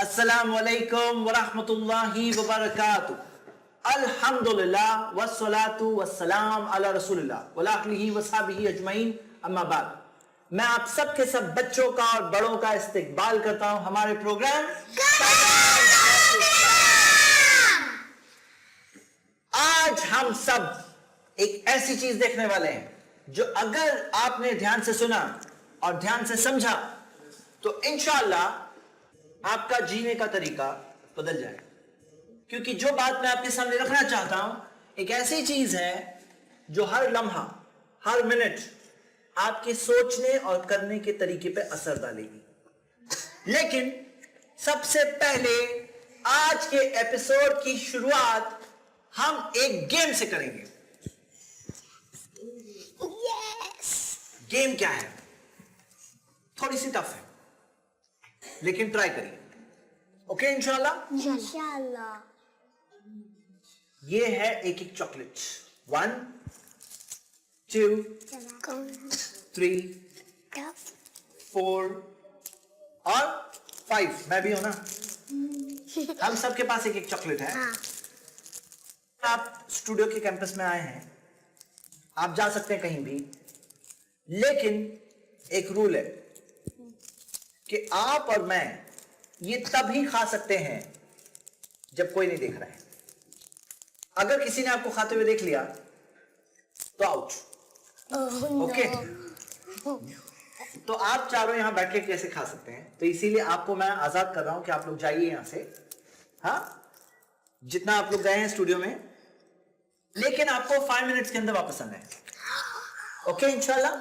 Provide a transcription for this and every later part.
अस्सलामु अलैकुम वरहमतुल्लाहि वबरकातुह। अल्हम्दुलिल्लाह वस्सलातु वस्सलाम अला रसूलिल्लाह वला आलिहि वसहबिहि अजमईन, अम्मा बाद। मैं आप सब के सब बच्चों का और बड़ों का इस्तकबाल करता हूं हमारे प्रोग्राम। आज हम सब एक ऐसी चीज देखने वाले हैं जो अगर आपने ध्यान से सुना और ध्यान से समझा तो इंशाअल्लाह आपका जीने का तरीका बदल जाएगा। क्योंकि जो बात मैं आपके सामने रखना चाहता हूं एक ऐसी चीज है जो हर लम्हा, हर मिनट आपके सोचने और करने के तरीके पे असर डालेगी। लेकिन सबसे पहले आज के एपिसोड की शुरुआत हम एक गेम से करेंगे। गेम क्या है? थोड़ी सी टफ है लेकिन ट्राई करिए। ओके इंशाल्लाह। इंशाल्लाह। ये है एक एक चॉकलेट। 1 2 3 4 और 5। मैं भी हूं ना। हम सबके पास एक एक चॉकलेट है। हाँ। आप स्टूडियो के कैंपस में आए हैं, आप जा सकते हैं कहीं भी, लेकिन एक रूल है कि आप और मैं ये तभी खा सकते हैं जब कोई नहीं देख रहा है। अगर किसी ने आपको खाते हुए देख लिया तो आउट। ओके? तो आप चारों यहां बैठ के कैसे खा सकते हैं, तो इसीलिए आपको मैं आजाद कर रहा हूं कि आप लोग जाइए यहां से। हाँ, जितना आप लोग गए हैं स्टूडियो में, लेकिन आपको 5 मिनट्स के अंदर वापस आना है। ओके इंशाल्लाह।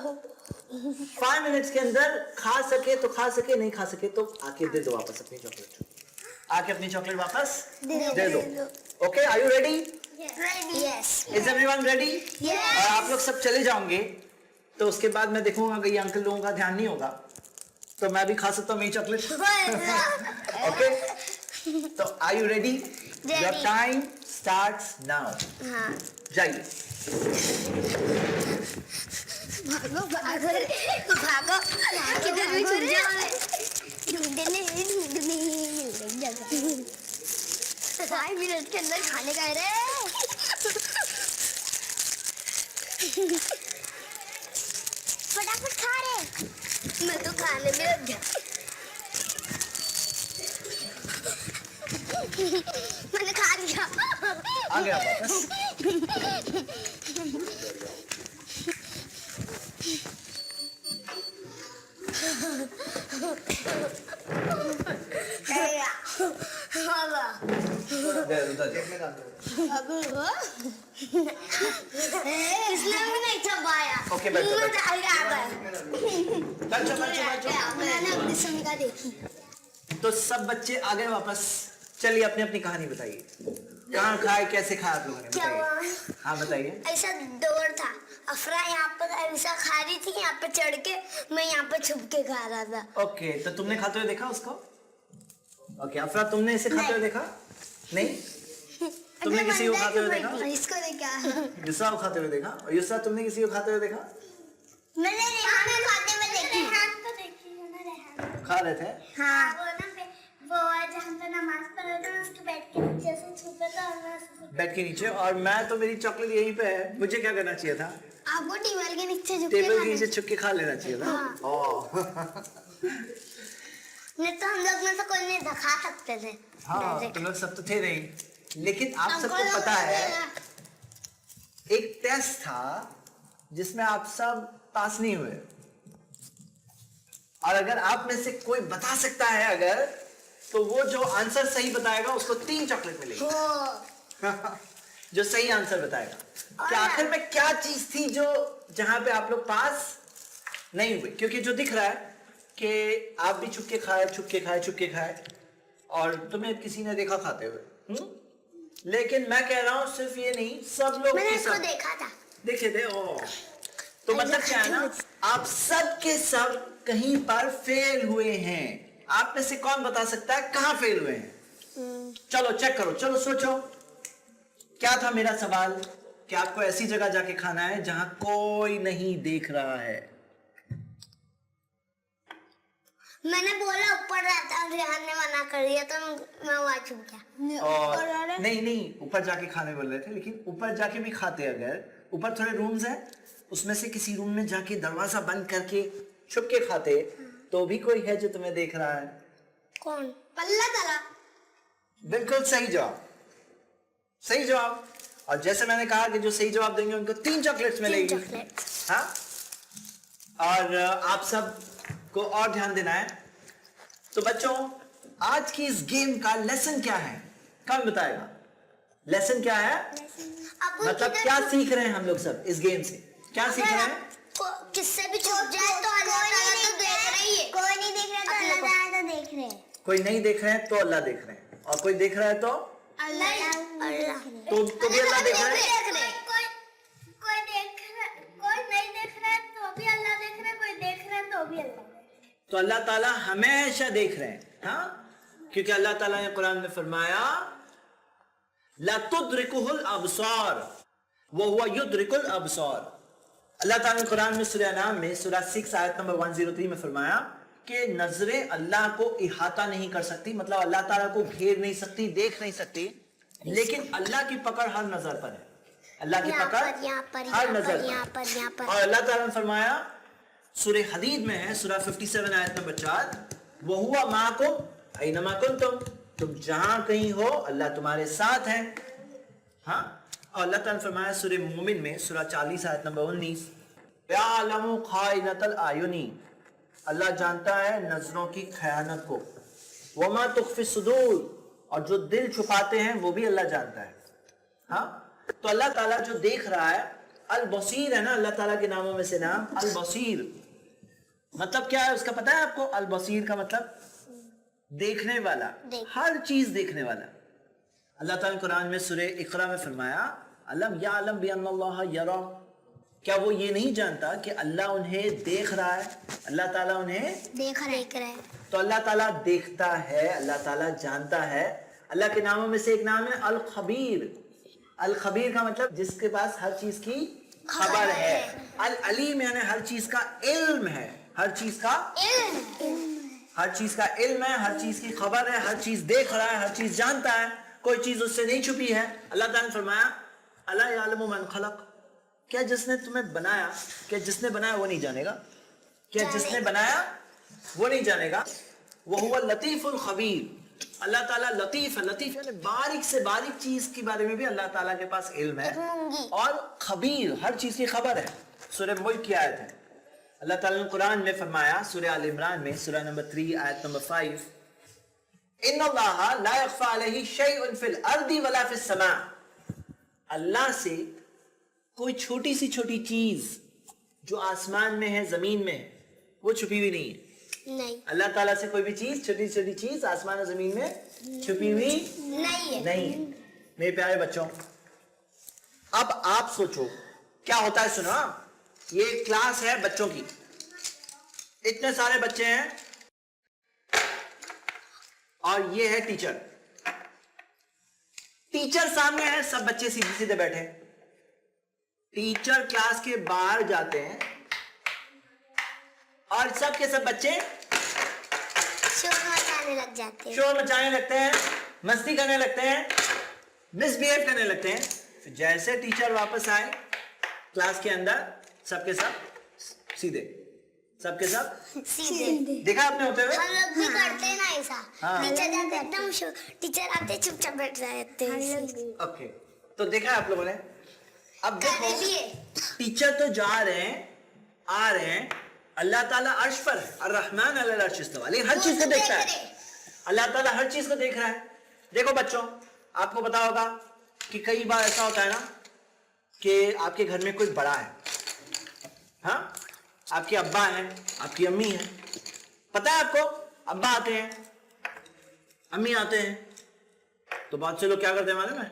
5 मिनट्स के अंदर खा सके तो खा सके, नहीं खा सके तो आके दे दो वापस अपनी चॉकलेट। आके अपनी चॉकलेट वापस दे दो। Okay, are you ready? Yes. Is everyone ready? और आप लोग सब चले जाओगे तो उसके बाद मैं देखूंगा कि ये अंकल लोगों का ध्यान नहीं होगा तो मैं भी खा सकता हूँ मेरी चॉकलेट। ओके, तो are you ready? Your time starts now. हाँ। जाइए। भागो भागो भागो, किधर भी छुप जाओ। ढूंढने 5 मिनट के अंदर खाने का है रे। फटाफट खा रे। मैं तो खाने में लग गया। मैंने खा लिया। आ गया वापस। इसलिए भी नहीं छपाया। ओके, बैठो, बैठो। मैंने अपनी समीक्षा देखी। तो सब बच्चे आ गए वापस। चलिए अपनी अपनी कहानी बताइए। कहाँ खाए, कैसे खाया आप लोगों ने? क्या हुआ? बताइए। हाँ बताइए। ऐसा दौर था, अफरा यहाँ पर ऐसा खा रही थी, यहाँ पे चढ़ के मैं यहाँ पे छुप के खा रहा था। ओके, तो तुमने खाते हुए देखा उसको? ओके, अफरा तुमने इसे खाते हुए देखा? नहीं? तुमने किसी को खाते हुए देखा? इसको देखा। युसरा को खाते हुए देखा? और युसरा तुमने किसी को खाते हुए देखा? मैंने रेहान खाते हुए देखी। रेहान तो देखी है ना, रेहान खा रहे थे? हाँ। वो जहाँ पे नमाज पढ़ रहे थे उसके बेड के नीचे से छुपे था और मैं बेड के नीचे, और मैं तो मेरी चॉकलेट यहीं पे है। मुझे क्या करना चाहिए था? आपको टेबल के नीचे छुप टेबल के नीचे छुप के खा लेना चाहिए था। हाँ। नहीं तो हम लोग में से कोई नहीं दिखा सकते थे। हाँ, तुम लोग सब तो थे नहीं, लेकिन आप सबको पता है एक टेस्ट था जिसमें आप सब पास नहीं हुए, और अगर आप में से कोई बता सकता है अगर, तो वो जो आंसर सही बताएगा उसको 3 चॉकलेट मिलेगी। जो सही आंसर बताएगा कि आखिर में क्या चीज थी जो जहां पे आप लोग पास नहीं हुए। क्योंकि जो दिख रहा है कि आप भी छुप के खाए, छुप के खाए, छुप के खाए, और तुम्हें किसी ने देखा खाते हुए। लेकिन मैं कह रहा हूं सिर्फ ये नहीं, सब लोग मैंने इसको देखा था। देखे थे। ओ, तो मतलब क्या है ना, आप सब के सब कहीं पर फेल हुए हैं। आप में से कौन बता सकता है कहां फेल हुए हैं? चलो चेक करो, चलो सोचो। क्या था मेरा सवाल? कि आपको ऐसी जगह जाके खाना है जहां कोई नहीं देख रहा है। मैंने बोला ऊपर रहता है, ध्यान ने मना कर दिया तो मैं वहां छुप गया। और नहीं ऊपर जाके खाने बोल रहे थे, लेकिन ऊपर जाके भी खाते अगर, ऊपर थोड़े रूम्स हैं, उसमें से किसी रूम में जाके दरवाजा बंद करके छुप के खाते, तो भी कोई है जो तुम्हें देख रहा है? कौन? अल्लाह ताला। बिल्कुल सही जवाब, सही जवाब। और जैसे मैंने कहा कि जो सही जवाब देंगे उनको 3 चॉकलेट्स मिलेगी। हाँ, और आप सब को और ध्यान देना है। तो बच्चों, आज की इस गेम का लेसन क्या है? कौन बताएगा? लेसन क्या है? मतलब क्या सीख रहे हैं हम लोग सब इस गेम से? क्या सीख रहे हैं? किससे भी छुप जाए तो अल्लाह ताला तो देख रही है। कोई नहीं देख रहा तो अल्लाह ताला तो देख रहे हैं। कोई नहीं देख रहे हैं तो अल्लाह देख रहे हैं, और कोई देख रहा है तो अल्लाह तो भी अल्लाह देख रहा है। कोई नहीं देख रहा है तो भी अल्लाह देख रहा है, कोई देख रहा है तो भी अल्लाह। तो अल्लाह ताला हमेशा देख रहे हैं। हाँ, क्योंकि अल्लाह ताला ने कुरान में फरमाया ला तुद्रिकुहुल अबसार व हुवा युद्रिकुल अबसार। अल्लाह ताला ने कुरान में सूरह नाम में सूरह 6 आयत नंबर 103 में फरमाया कि नजरें अल्लाह को इहाता नहीं कर सकती, मतलब अल्लाह ताला को घेर नहीं सकती, देख नहीं सकती, लेकिन अल्लाह की पकड़ हर नजर पर है। अल्लाह की पकड़ हर नजर पर। और अल्लाह ताला ने फरमाया सूरह हदीद में है, सूरह 57 आयत नंबर 4, वो हुआ माकुम ऐनमा कुंतुम, तुम जहां कहीं हो अल्लाह तुम्हारे साथ है। हाँ, और अल्लाह ताला ने फरमाया सूरह मोमिन में सूरह 40 आयत नंबर 19, यअलमु खाइनतल आयुनी, अल्लाह जानता है नजरों की खयानत को, वमा तुख्फी सुदूर, और जो दिल छुपाते हैं वो भी अल्लाह जानता है। हाँ, तो अल्लाह ताला जो देख रहा है, अल बसीर है ना, अल्लाह ताला के नामों में से नाम अल बसीर, मतलब क्या है उसका पता है आपको? अल बसीर का मतलब देखने वाला, हर चीज देखने वाला। अल्लाह ताला ने कुरान में सूरह इकरा में फरमाया अलम यअलम बिअन्नल्लाह यरा, क्या वो ये नहीं जानता कि अल्लाह उन्हें देख रहा है? अल्लाह ताला उन्हें देख रहा है। तो अल्लाह ताला देखता है, अल्लाह ताला जानता है। अल्लाह के नामों में से एक नाम है अल खबीर। अल खबीर का मतलब जिसके पास हर चीज की खबर है। अल अलीम यानी हर चीज का इल्म है, हर चीज का इल्म है, हर चीज की खबर है, हर चीज देख रहा है, हर चीज जानता है, कोई चीज उससे नहीं छुपी है। अल्लाह ताला ने फरमाया अला यअलमु मन खलक, क्या जिसने तुम्हें बनाया, क्या जिसने बनाया वो नहीं जानेगा? क्या जिसने बनाया वो नहीं जानेगा? वो हुवा लतीफुल खबीर। अल्लाह ताला लतीफ है, लतीफ यानी बारीक से बारीक चीज के बारे में भी अल्लाह ताला के पास इल्म है, और खबीर हर चीज की खबर है। सूरह मुल्क की आयत है, अल्लाह ताला ने कुरान में फरमाया सूरह आल इमरान में सूरह नंबर 3 आयत नंबर 5, इन्नल्लाह ला यख्फा अलैहि शैउन फिल अर्दी वला फिस समा, अल्लाह से कोई छोटी सी छोटी चीज जो आसमान में है, जमीन में है, वो छुपी हुई नहीं है। नहीं, अल्लाह ताला से कोई भी चीज, छोटी छोटी चीज आसमान और जमीन में छुपी हुई नहीं है। मेरे प्यारे बच्चों, अब आप सोचो क्या होता है। सुनो, ये क्लास है बच्चों की, इतने सारे बच्चे हैं, और ये है टीचर। टीचर सामने है, सब बच्चे सीधे सीधे बैठे हैं। टीचर क्लास के बाहर जाते हैं और सब के सब बच्चे शोर मचाने लग जाते हैं, शोर मचाने लगते हैं, मस्ती करने लगते हैं, मिसबिहेव करने लगते हैं। फिर जैसे टीचर वापस आए क्लास के अंदर, सबके सब सीधे, सबके सब सीधे। देखा आपने होते हुए? हम लोग भी करते हैं ना ऐसा। हाँ। टीचर जाते एकदम टीचर आते चुपचाप बैठ जाते हैं। ओके, तो देखा है आप लोगों ने? अब देखो, लिए टीचर तो जा रहे हैं, आ रहे हैं, अल्लाह ताला अर्श पर है, अर्रहमान अलल अर्श इस्तवा, लेकिन हर चीज को देखता है। अल्लाह ताला हर चीज को देख रहा है। देखो बच्चों, आपको पता होगा कि कई बार ऐसा होता है ना कि आपके घर में कोई बड़ा है, हाँ, आपके अब्बा हैं, आपकी अम्मी हैं, पता है आपको? अब्बा आते हैं, अम्मी आते हैं, तो बहुत से लोग क्या करते हैं मालूम है?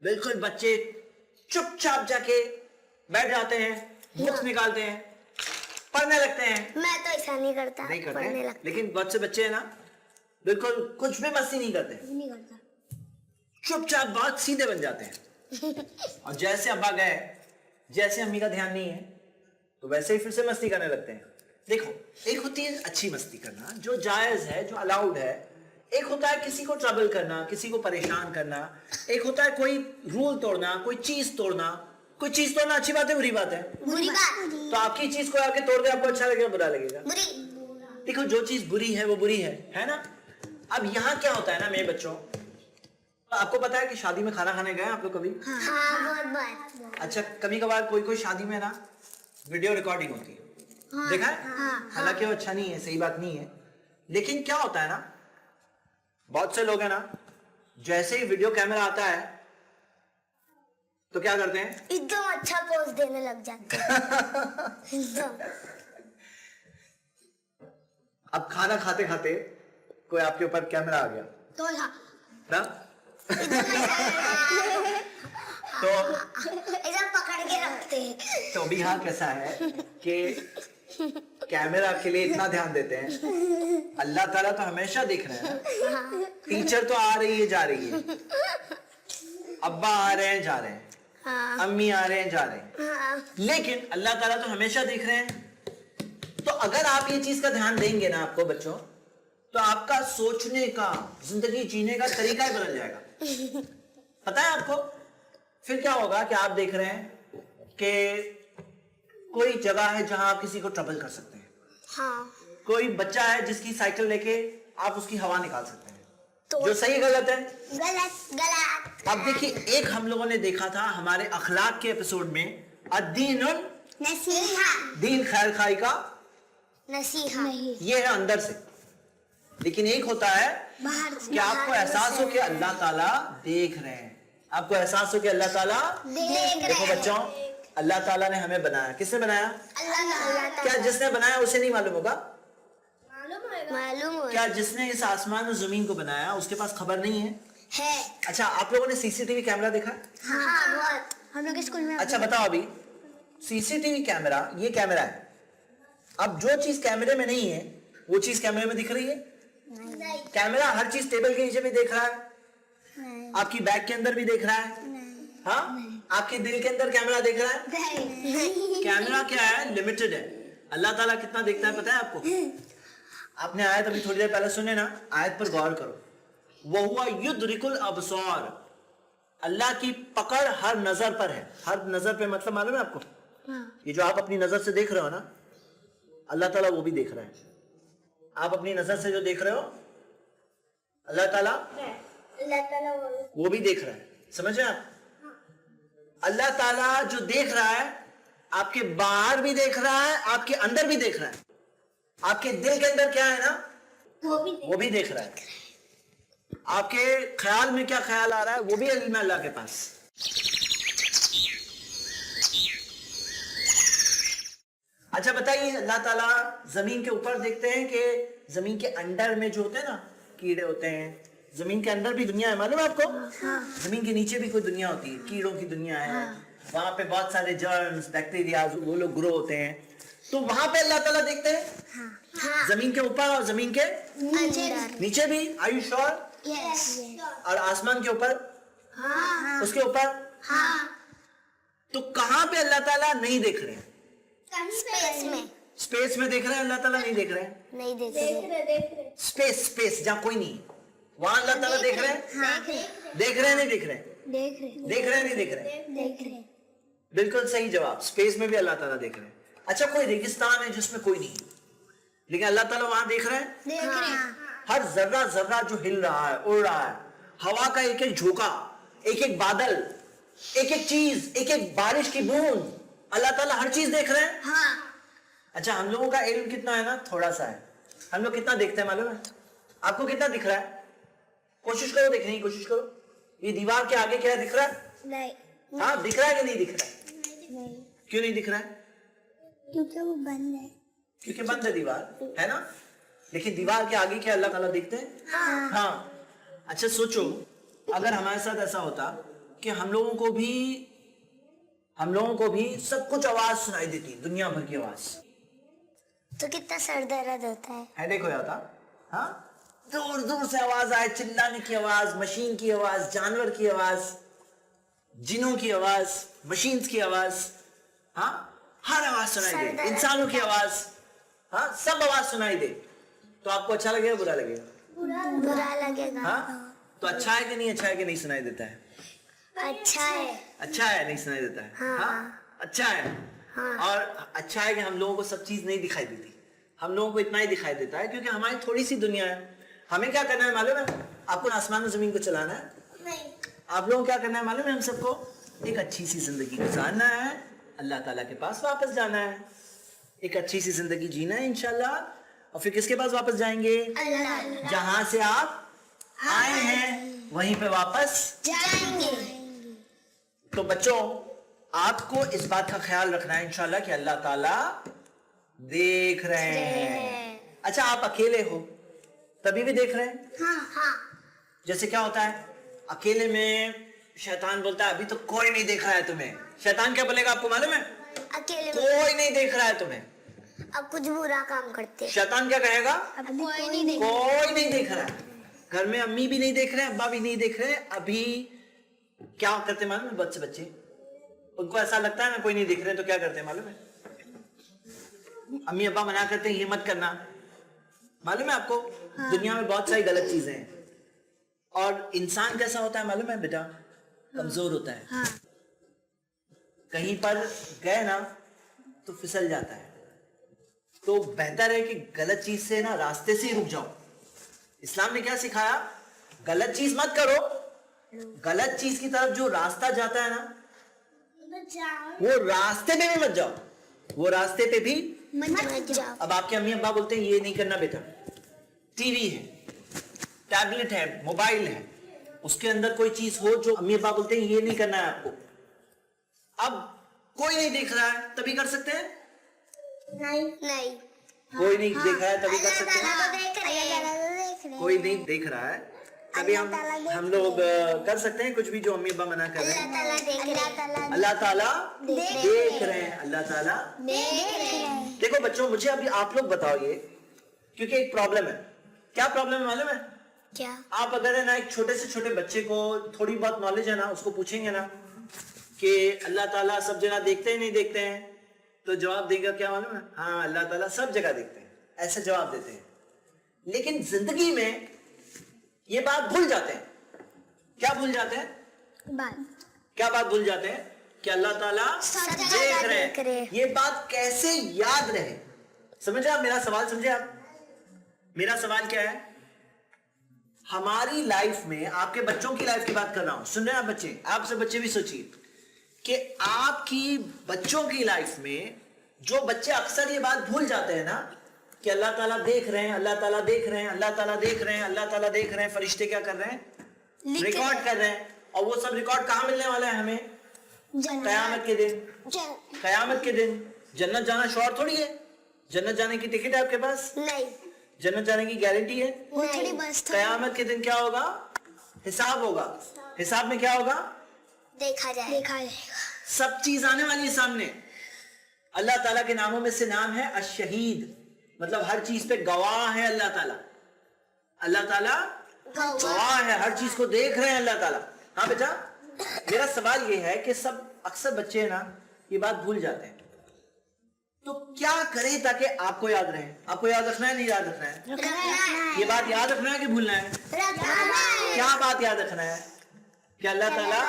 बिल्कुल बच्चे चुपचाप जाके बैठ जाते हैं, बुक्स निकालते हैं, पढ़ने लगते हैं। मैं तो ऐसा नहीं करता, नहीं पढ़ने करते, लगता। लेकिन बहुत से बच्चे हैं ना, बिल्कुल कुछ भी मस्ती नहीं करते, नहीं करता। चुपचाप बहुत सीधे बन जाते हैं। और जैसे अब्बा गए, जैसे अम्मी का ध्यान नहीं है, तो वैसे ही फिर से मस्ती करने लगते हैं। देखो, एक होती है अच्छी मस्ती करना जो जायज है, जो अलाउड है, एक होता है किसी को ट्रबल करना, किसी को परेशान करना, एक होता है कोई रूल तोड़ना, कोई चीज तोड़ना। कोई चीज तोड़ना अच्छी बात है, बुरी बात है? बुरी बात। तो आपकी चीज को आके तोड़ दे, आपको अच्छा लगेगा, बुरा लगेगा? बुरी। देखो, जो चीज बुरी है वो बुरी है ना? अब यहाँ क्या होता है ना मेरे बच्चों, तो आपको पता है कि शादी में खाना खाने गए आप लोग कभी? हाँ, बहुत बार। अच्छा, कभी कभार कोई शादी में ना वीडियो रिकॉर्डिंग होती है, देखा है? हालांकि वो अच्छा नहीं है, सही बात नहीं है, लेकिन क्या होता है ना, बहुत से लोग हैं ना, जैसे ही वीडियो कैमरा आता है तो क्या करते हैं? एकदम अच्छा पोज देने लग जाते हैं। एकदम। अब खाना खाते खाते कोई आपके ऊपर कैमरा आ गया तो ना, तो एकदम पकड़ के रखते हैं। तो अभी यहाँ कैसा है कि कैमरा के लिए इतना ध्यान देते हैं, अल्लाह ताला तो हमेशा देख रहे हैं। टीचर तो आ रही है, जा रही है, अब्बा आ रहे हैं, जा रहे हैं, अम्मी आ रहे हैं, जा रहे हैं, लेकिन अल्लाह ताला तो हमेशा देख रहे हैं। तो अगर आप ये चीज का ध्यान देंगे ना आपको बच्चों, तो आपका सोचने का, जिंदगी जीने का तरीका ही बदल जाएगा। पता है आपको? फिर क्या होगा कि आप देख रहे हैं कि कोई जगह है जहां आप किसी को ट्रबल कर सकते हैं। हाँ। कोई बच्चा है जिसकी साइकिल लेके आप उसकी हवा निकाल सकते हैं, तो जो सही गलत है? गलत गलत। अब देखिए, एक हम लोगों ने देखा था हमारे अखलाक के एपिसोड में, अद्दीनुन नसीहा। दीन खैर खाई का नसीहा। ये है अंदर से, लेकिन एक होता है बाहर कि आपको एहसास हो कि अल्लाह ताला देख रहे हैं, आपको एहसास हो कि अल्लाह ताला देखो बच्चों, अल्लाह ताला ने हमें बनाया। किसने बनाया? अल्लाह। क्या जिसने बनाया उसे नहीं मालूम होगा? मालूम हो। क्या जिसने इस आसमान और जमीन को बनाया उसके पास खबर नहीं है? है। अच्छा, आप लोगों ने सीसीटीवी कैमरा देखा? हाँ, बहुत। हम लोग स्कूल में। अच्छा बताओ, अभी सीसीटीवी कैमरा, ये कैमरा है, अब जो चीज कैमरे में नहीं है वो चीज कैमरे में दिख रही है? नहीं। कैमरा हर चीज टेबल के नीचे भी देख रहा है, आपकी बैग के अंदर भी देख रहा है, हाँ, आपके दिल के अंदर कैमरा देख रहा है। कैमरा क्या है? लिमिटेड है। अल्लाह ताला कितना देखता है पता है आपको? आपने आयत अभी थोड़ी देर पहले सुने ना, आयत पर गौर करो, वहुवा युद्रिकुल अबसार, अल्लाह की पकड़ हर नजर पर है। हर नजर पे मतलब मालूम है आपको? ये जो आप अपनी नजर से देख रहे हो ना, अल्लाह ताला वो भी देख रहा है। आप अपनी नजर से जो देख रहे हो, अल्लाह ताला वो भी देख रहा है। समझ रहे आप? अल्लाह ताला जो देख रहा है, आपके बाहर भी देख रहा है, आपके अंदर भी देख रहा है। आपके दिल के अंदर क्या है ना, वो भी देख रहा है। आपके ख्याल में क्या ख्याल आ रहा है, वो भी इल्म है अल्लाह के पास। अच्छा बताइए, अल्लाह ताला जमीन के ऊपर देखते हैं कि जमीन के अंदर में जो होते हैं ना कीड़े होते हैं, जमीन के अंदर भी दुनिया है, मालूम है आपको? जमीन के नीचे भी कोई दुनिया होती है, कीड़ों की दुनिया है, वहां पे बहुत सारे जर्म्स, बैक्टीरिया वो लोग ग्रो होते हैं, तो वहां पे अल्लाह ताला देखते हैं। जमीन के ऊपर और जमीन के नीचे भी। Are you sure? और आसमान के ऊपर, उसके ऊपर, तो कहां पे अल्लाह ताला नहीं देख रहे हैं? स्पेस में देख रहे हैं अल्लाह ताला, नहीं देख रहे हैं? नहीं देख रहे। स्पेस जहां कोई नहीं है, वहां अल्लाह ताला देख रहे हैं? देख रहे हैं नहीं देख रहे हैं? देख रहे। देख रहे हैं नहीं देख रहे हैं? देख रहे। बिल्कुल सही जवाब, स्पेस में भी अल्लाह ताला देख रहे हैं। अच्छा, कोई रेगिस्तान है जिसमें कोई नहीं है, लेकिन अल्लाह ताला वहां देख रहे हैं? देख रहे। हर जर्रा जर्रा जो हिल रहा है, उड़ रहा है, हवा का एक एक झोंका, एक एक बादल, एक एक चीज, एक एक बारिश की बूंद, अल्लाह ताला हर चीज देख रहे हैं। अच्छा, हम लोगों का इल्म कितना है ना, थोड़ा सा है। हम लोग कितना देखते हैं मालूम है? आपको कितना दिख रहा है? कोशिश करो, देखने की कोशिश करो, ये दीवार के आगे क्या दिख रहा है? नहीं। हाँ, दिख रहा है कि नहीं दिख रहा है? नहीं, क्यों नहीं दिख रहा है? क्योंकि वो बंद है। क्योंकि बंद है दीवार, है ना? लेकिन दीवार के आगे क्या अल्लाह ताला देखते हैं? हाँ। अच्छा सोचो, अगर हमारे साथ ऐसा होता कि हम लोगों को भी सब कुछ आवाज सुनाई देती, दुनिया भर की आवाज, तो कितना सर दर्द होता है। हेडेक हो जाता। हाँ, दूर दूर से आवाज आए, चिल्लाने की आवाज, मशीन की आवाज, जानवर की आवाज, जिनों की आवाज, मशीन्स की आवाज, हाँ, हर आवाज सुनाई दे, इंसानों की आवाज, हाँ, सब आवाज सुनाई दे, तो आपको अच्छा लगेगा बुरा लगेगा? बुरा लगेगा। हाँ, तो अच्छा है कि नहीं अच्छा है कि नहीं सुनाई देता है? अच्छा है। अच्छा है, नहीं सुनाई देता है? हाँ, अच्छा है। और अच्छा है कि हम लोगों को सब चीज नहीं दिखाई देती, हम लोगों को इतना ही दिखाई देता है क्योंकि हमारी थोड़ी सी दुनिया है। हमें क्या करना है मालूम है? आपको आसमान और जमीन को चलाना है नहीं। आप लोगों को क्या करना है मालूम है? हम सबको एक अच्छी सी जिंदगी गुजारना है, अल्लाह ताला के पास वापस जाना है, एक अच्छी सी जिंदगी जीना है इंशाल्लाह। और फिर किसके पास वापस जाएंगे? अल्लाह जहां से आप आए हैं वहीं पे वापस जाएंगे। तो बच्चों, आपको इस बात का ख्याल रखना है इंशाल्लाह कि अल्लाह ताला देख रहे हैं। अच्छा, आप अकेले हो तभी भी देख रहे हैं? हाँ। जैसे क्या होता है, अकेले में शैतान बोलता है अभी तो कोई नहीं देख रहा है तुम्हें। शैतान क्या बोलेगा आपको मालूम है? अकेले में कोई नहीं देख रहा है तुम्हें। अब कुछ बुरा काम करते। शैतान क्या कहेगा? अब कोई नहीं देख। कोई नहीं देख रहा है, घर में अम्मी भी नहीं देख रहे हैं, अब्बा भी नहीं देख रहे हैं। अभी क्या करते मालूम है? बच्चे उनको ऐसा लगता है ना कोई नहीं दिख रहे, तो क्या करते हैं मालूम है? अम्मी अब्बा मना करते हैं ये मत करना। मालूम है आपको? दुनिया में बहुत सारी गलत चीजें हैं, और इंसान कैसा होता है मालूम है बेटा? कमजोर होता है। कहीं पर गए ना तो फिसल जाता है। तो बेहतर है कि गलत चीज से ना रास्ते से ही रुक जाओ। इस्लाम ने क्या सिखाया? गलत चीज मत करो, गलत चीज की तरफ जो रास्ता जाता है ना वो रास्ते पे भी मत जाओ, वो रास्ते पे भी मत जाओ। अब आपके अम्मी अब्बा बोलते हैं ये नहीं करना बेटा, टीवी है, टैबलेट है, मोबाइल है, उसके अंदर कोई चीज हो जो अम्मी अब्बा बोलते हैं ये नहीं करना है आपको। अब कोई नहीं देख रहा है तभी कर सकते हैं? नहीं। कोई नहीं देख रहा है तभी कर सकते हैं? अल्लाह देख रहे हैं। कोई नहीं देख रहा है तभी हम लोग कर सकते हैं कुछ भी जो अम्मी अब्बा मना कर रहे हैं। अल्लाह ताला अल्लाह ताला देख रहे हैं, अल्लाह ताला देख रहे हैं। देखो बच्चों, मुझे अभी आप लोग बताओ ये, क्योंकि एक प्रॉब्लम है। क्या प्रॉब्लम है मालूम है? क्या? आप अगर है ना एक छोटे से छोटे बच्चे को थोड़ी बहुत नॉलेज है ना, उसको पूछेंगे ना कि अल्लाह ताला सब जगह देखते हैं नहीं देखते हैं, तो जवाब देगा क्या मालूम है? हाँ, अल्लाह ताला सब जगह देखते हैं, ऐसे जवाब देते हैं। लेकिन जिंदगी में ये बात भूल जाते हैं। क्या भूल जाते हैं? क्या बात भूल जाते हैं? कि अल्लाह ताला सब देख जगह रहे देख रहे हैं। हैं। ये बात कैसे याद रहे? समझे आप मेरा सवाल? समझे आप मेरा सवाल क्या है? हमारी लाइफ में, आपके बच्चों की लाइफ की बात कर रहा हूं, सुन रहे हैं आप बच्चे? आप सब बच्चे भी सोचिए कि आपकी बच्चों की लाइफ में जो बच्चे अक्सर ये बात भूल जाते हैं ना कि अल्लाह ताला देख रहे हैं, अल्लाह ताला देख रहे हैं, अल्लाह ताला देख रहे हैं, अल्लाह ताला देख रहे हैं, फरिश्ते क्या कर रहे हैं? रिकॉर्ड कर रहे हैं। और वो सब रिकॉर्ड कहां मिलने वाला है हमें? कयामत के दिन। कयामत के दिन जन्नत जाना श्योर थोड़ी है? जन्नत जाने की टिकट है आपके पास? नहीं। जन्नत जाने की गारंटी है? वो थोड़ी बस कयामत के दिन क्या होगा? हिसाब होगा। हिसाब में क्या होगा? देखा जाएगा। सब चीज आने वाली है सामने। अल्लाह ताला के नामों में से नाम है अश-शहीद, मतलब हर चीज पे गवाह है अल्लाह ताला। अल्लाह ताला गवाह है, हर चीज को देख रहे हैं अल्लाह ताला। हाँ बेटा, मेरा सवाल ये है कि सब अक्सर बच्चे ना ये बात भूल जाते हैं, तो क्या करें ताकि आपको याद रहे? आपको याद रखना है नहीं याद रखना है? ये बात याद रखना है कि भूलना है? क्या बात याद रखना है? कि अल्लाह ताला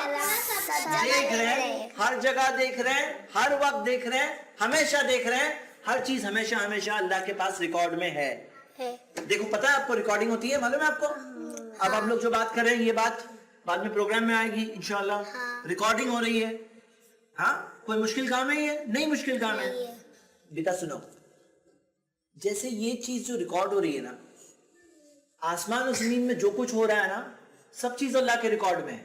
देख रहे हैं, हर जगह देख रहे हैं, हर वक्त देख रहे हैं, हमेशा देख रहे हैं। हर चीज हमेशा हमेशा अल्लाह के पास रिकॉर्ड में है। देखो, पता है आपको रिकॉर्डिंग होती है, मालूम है आपको? अब आप लोग जो बात कर रहे हैं ये बात बाद में प्रोग्राम में आएगी इंशाल्लाह। रिकॉर्डिंग हो रही है। हाँ, कोई मुश्किल काम है ये? नहीं मुश्किल काम है। बेटा सुनो, जैसे ये चीज जो रिकॉर्ड हो रही है ना, आसमान और जमीन में जो कुछ हो रहा है ना, सब चीज अल्लाह के रिकॉर्ड में है।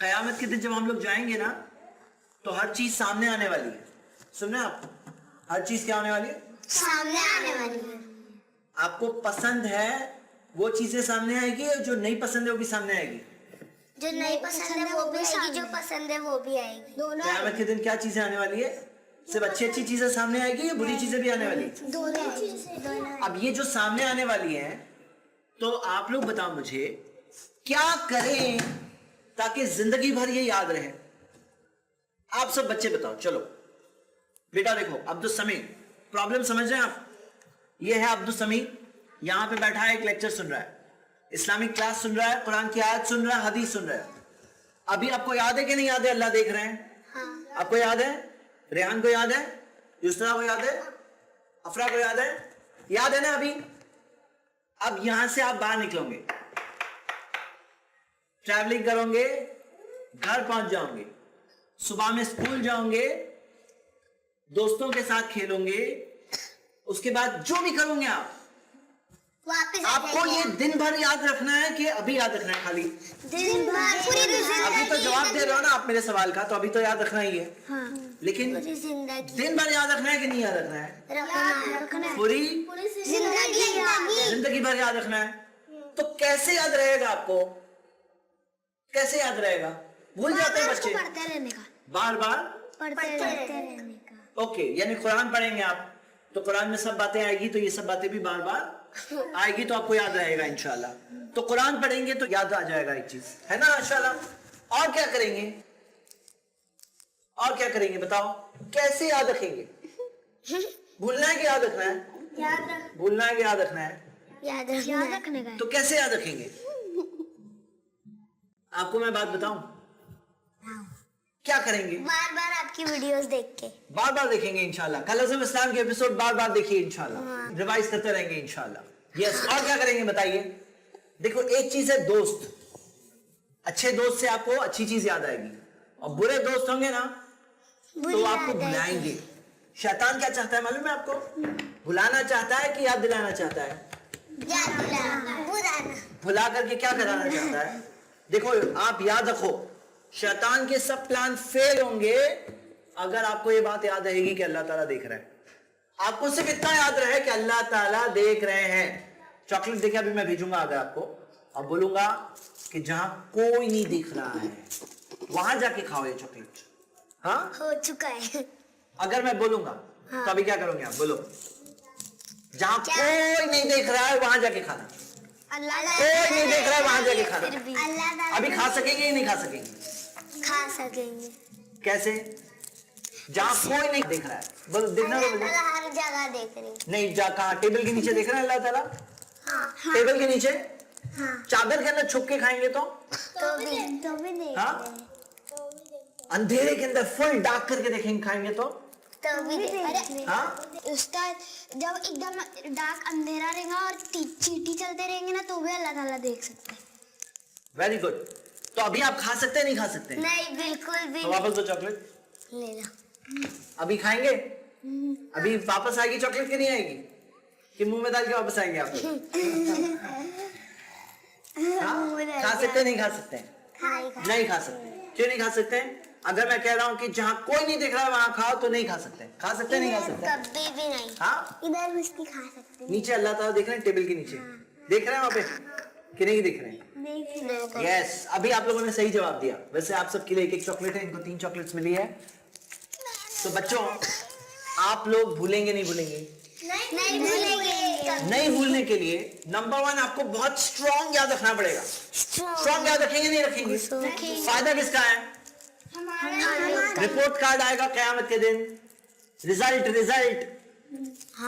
कयामत के दिन जब हम लोग जाएंगे ना तो हर चीज सामने आने वाली है। सुन रहे हैं आप? हर चीज क्या आने वाली है? सामने आने वाली है। आपको पसंद है वो चीजें सामने आएगी, और जो नहीं पसंद है वो भी सामने आएगी। जो नहीं पसंद है वो भी आएगी, जो पसंद है वो भी आएगी। दोनों कयामत के दिन क्या चीजें आने वाली है? सिर्फ अच्छी अच्छी चीजें सामने आएगी या बुरी चीजें भी आने वाली है? दोनों। अब ये जो सामने आने वाली है, तो आप लोग बताओ मुझे क्या करें ताकि जिंदगी भर ये याद रहे? आप सब बच्चे बताओ। चलो बेटा देखो, अब तो समय प्रॉब्लम समझ रहे हैं आप? ये है अब्दुल समी, यहाँ पे बैठा है, एक लेक्चर सुन रहा है, इस्लामिक क्लास सुन रहा है, कुरान की आयत सुन रहा है, हदीस सुन रहा है। अभी आपको याद है कि नहीं याद है? अल्लाह देख रहे हैं। हाँ। आपको याद है? रेहान को याद है? युसरा को याद है? अफरा को याद है? याद है ना अभी? अब यहां से आप बाहर निकलोगे, ट्रैवलिंग करोगे, घर पहुंच जाओगे, सुबह में स्कूल जाओगे, दोस्तों के साथ खेलोगे, उसके बाद जो भी करोगे आप, वापस आपको ये दिन भर याद रखना है कि अभी याद रखना है खाली। दिन भर पूरी अभी तो जवाब दे रहे हो ना आप मेरे सवाल का, तो अभी तो याद रखना ही है। हाँ। लेकिन पूरी जिंदगी दिन भर याद रखना है कि नहीं याद रखना है? रखना है। पूरी जिंदगी जिंदगी भर याद रखना है। तो कैसे याद रहेगा आपको? कैसे याद रहेगा? भूल जाते हैं बच्चे पढ़ते रहने का, बार बार। पढ़ते रहने का। ओके, यानी कुरान पढ़ेंगे आप तो कुरान में सब बातें आएगी, तो ये सब बातें भी बार बार आएगी, तो आपको याद रहेगा इंशाल्लाह। तो कुरान पढ़ेंगे तो याद आ जाएगा एक चीज, है ना इंशाल्लाह। और क्या करेंगे? और क्या करेंगे बताओ? कैसे याद रखेंगे? भूलना है कि याद रखना है? याद रख भूलना है कि याद रखना है? याद रखने का। तो कैसे याद रखेंगे? आपको मैं बात बताऊं, क्या करेंगे? बार बार आपकी वीडियोस देख के। बार बार देखेंगे इंशाल्लाह। कल अज़म इस्लाम के एपिसोड बार बार देखिए इंशाल्लाह, रिवाइज करते रहेंगे इंशाल्लाह। यस, और क्या करेंगे बताइए? देखो, एक चीज है दोस्त, अच्छे दोस्त से आपको अच्छी चीज याद आएगी, और बुरे दोस्त होंगे ना तो आपको भुलाएंगे। शैतान क्या चाहता है मालूम है आपको? भुलाना चाहता है कि याद दिलाना चाहता है? भुला करके क्या कराना चाहता है? देखो, आप याद रखो, शैतान के सब प्लान फेल होंगे अगर आपको ये बात याद रहेगी कि अल्लाह ताला देख रहा है। आपको सिर्फ इतना याद रहे कि अल्लाह ताला देख रहे हैं। चॉकलेट देखिए, अभी मैं भेजूंगा अगर आपको, और बोलूंगा कि जहां कोई नहीं दिख रहा है वहां जाके खाओ ये चॉकलेट। हाँ, हो चुका है। अगर मैं बोलूंगा तो अभी क्या करोगे आप? बोलो। जहां कोई नहीं देख रहा है वहां जाके खाना। कोई नहीं देख रहा है वहां जाके खाना। अभी खा सकेंगे या नहीं खा सकेंगे? खा सकेंगे। कैसे? जहां कोई नहीं देख रहा है, बोलो। देखना तो बोलो। हर जगह देख रही। नहीं, जा कहां? टेबल के नीचे देख रहे हैं अल्लाह ताला? हाँ। टेबल के नीचे? हाँ। चादर के अंदर छुप के खाएंगे तो भी देख हाँ? अंधेरे के अंदर फुल डार्क करके देखेंगे, खाएंगे तो हाँ? उस्ताद, जब एकदम डार्क अंधेरा रहेगा और चींटी चलते रहेंगे ना तो भी अल्लाह ताला देख सकते हैं। Very good. तो अभी आप खा सकते हैं नहीं खा सकते? नहीं, बिल्कुल भी तो वापस दो चॉकलेट। ले लो। अभी खाएंगे? अभी वापस आएगी चॉकलेट कि नहीं आएगी? कि मुंह में डाल के वापस आएंगे आप लोग? हाँ? खा सकते हैं नहीं खा सकते हैं? नहीं खा सकते। क्यों नहीं खा सकते हैं? अगर मैं कह रहा हूँ कि जहाँ कोई नहीं देख रहा है वहां खाओ तो नहीं खा सकते। खा सकते नहीं खा सकते? कभी भी नहीं। हाँ, इधर उसकी खा सकते नीचे अल्लाह ताला देख रहे हैं, टेबल के नीचे देख रहे हैं, वहां पे कि नहीं देख रहे हैं? यस, अभी आप लोगों ने सही जवाब दिया। वैसे आप सबके लिए एक एक चॉकलेट है, इनको 3 चॉकलेट्स मिली है। तो बच्चों, आप लोग भूलेंगे नहीं? भूलेंगे नहीं भूलेंगे। नहीं भूलने के लिए नंबर 1 आपको बहुत स्ट्रॉन्ग याद रखना पड़ेगा। स्ट्रॉन्ग याद रखेंगे नहीं रखेंगे? फायदा किसका है? रिपोर्ट कार्ड आएगा कयामत के दिन, रिजल्ट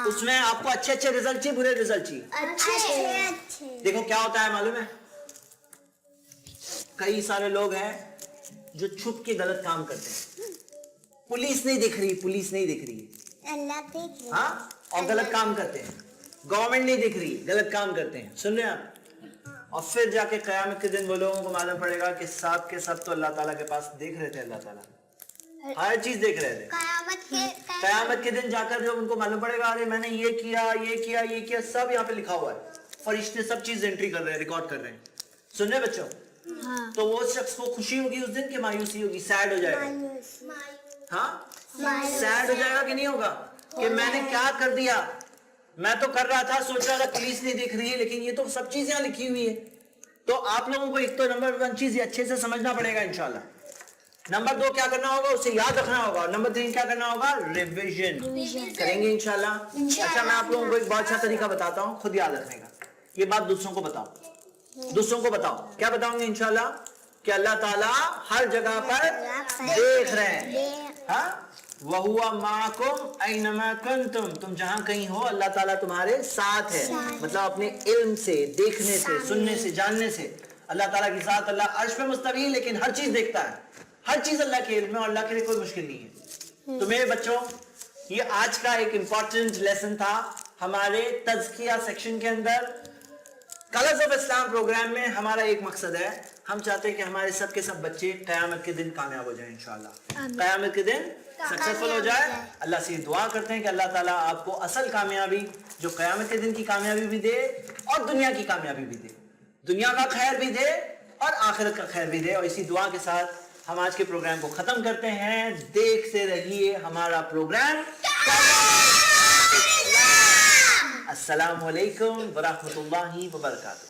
उसमें आपको अच्छे अच्छे रिजल्ट चाहिए, बुरे रिजल्ट चाहिए? अच्छे। देखो क्या होता है मालूम है, कई सारे लोग हैं जो छुप के गलत काम करते हैं। पुलिस नहीं दिख रही, पुलिस नहीं दिख रही है, अल्लाह देख रहा है। हाँ, और गलत काम करते हैं। गवर्नमेंट नहीं दिख रही, गलत काम करते हैं। सुन रहे हैं आप? और फिर जाके कयामत के दिन वो लोगों को मालूम पड़ेगा कि सब के सब तो अल्लाह ताला के पास देख रहे थे, अल्लाह ताला हर चीज देख रहे थे। कयामत के दिन जाकर जब उनको मालूम पड़ेगा, अरे मैंने ये किया ये किया ये किया, सब यहाँ पे लिखा हुआ है, फरिश्ते सब चीज एंट्री कर रहे हैं, रिकॉर्ड कर रहे हैं। सुन रहे बच्चों? हाँ। तो वो शख्स को खुशी होगी उस दिन कि मायूसी होगी? सैड हो जाएगा। हाँ, सैड हो जाएगा कि नहीं होगा? कि मैंने क्या कर दिया, मैं तो कर रहा था, सोच रहा था पुलिस नहीं दिख रही है, लेकिन ये तो सब चीज यहाँ लिखी हुई है। तो आप लोगों को एक तो नंबर 1 चीज अच्छे से समझना पड़ेगा इंशाल्लाह। नंबर 2 क्या करना होगा? उसे याद रखना होगा। और नंबर 3 क्या करना होगा? रिविजन करेंगे इंशाल्लाह। अच्छा, मैं आप लोगों को एक बहुत अच्छा तरीका बताता हूँ खुद याद रखने का। ये बात दूसरों को बताओ, दूसरों को बताओ। क्या बताऊंगे इंशाल्लाह? कि अल्लाह ताला हर जगह पर देख रहे हैं। हाँ, وَهُوَ مَعَكُمْ أَيْنَمَا كُنْتُمْ, تم جہاں کہیں ہو اللہ تعالیٰ تمہارے ساتھ ہے. مطلب اپنے علم سے, دیکھنے سے, سننے سے, جاننے سے اللہ تعالیٰ کے ساتھ. اللہ عرش پہ مستوی ہے لیکن ہر چیز دیکھتا ہے, ہر چیز اللہ کے علم میں, اور اللہ کے لیے کوئی مشکل نہیں ہے. تو میرے بچوں, یہ آج کا ایک امپورٹنٹ لیسن تھا ہمارے تزکیہ سیکشن کے اندر. کلرز آف اسلام پروگرام میں ہمارا ایک مقصد ہے, ہم چاہتے ہیں کہ ہمارے سب کے سب بچے قیامت کے دن کامیاب ہو جائیں انشاءاللہ, قیامت کے دن سکسیسفل ہو جائے. اللہ سے دعا کرتے ہیں کہ اللہ تعالیٰ آپ کو اصل کامیابی, جو قیامت کے دن کی کامیابی بھی دے اور دنیا کی کامیابی بھی دے, دنیا کا خیر بھی دے اور آخرت کا خیر بھی دے. اور اسی دعا کے ساتھ ہم آج کے پروگرام کو ختم کرتے ہیں. دیکھتے رہیے ہمارا پروگرام. السلام علیکم ورحمۃ اللہ وبرکاتہ.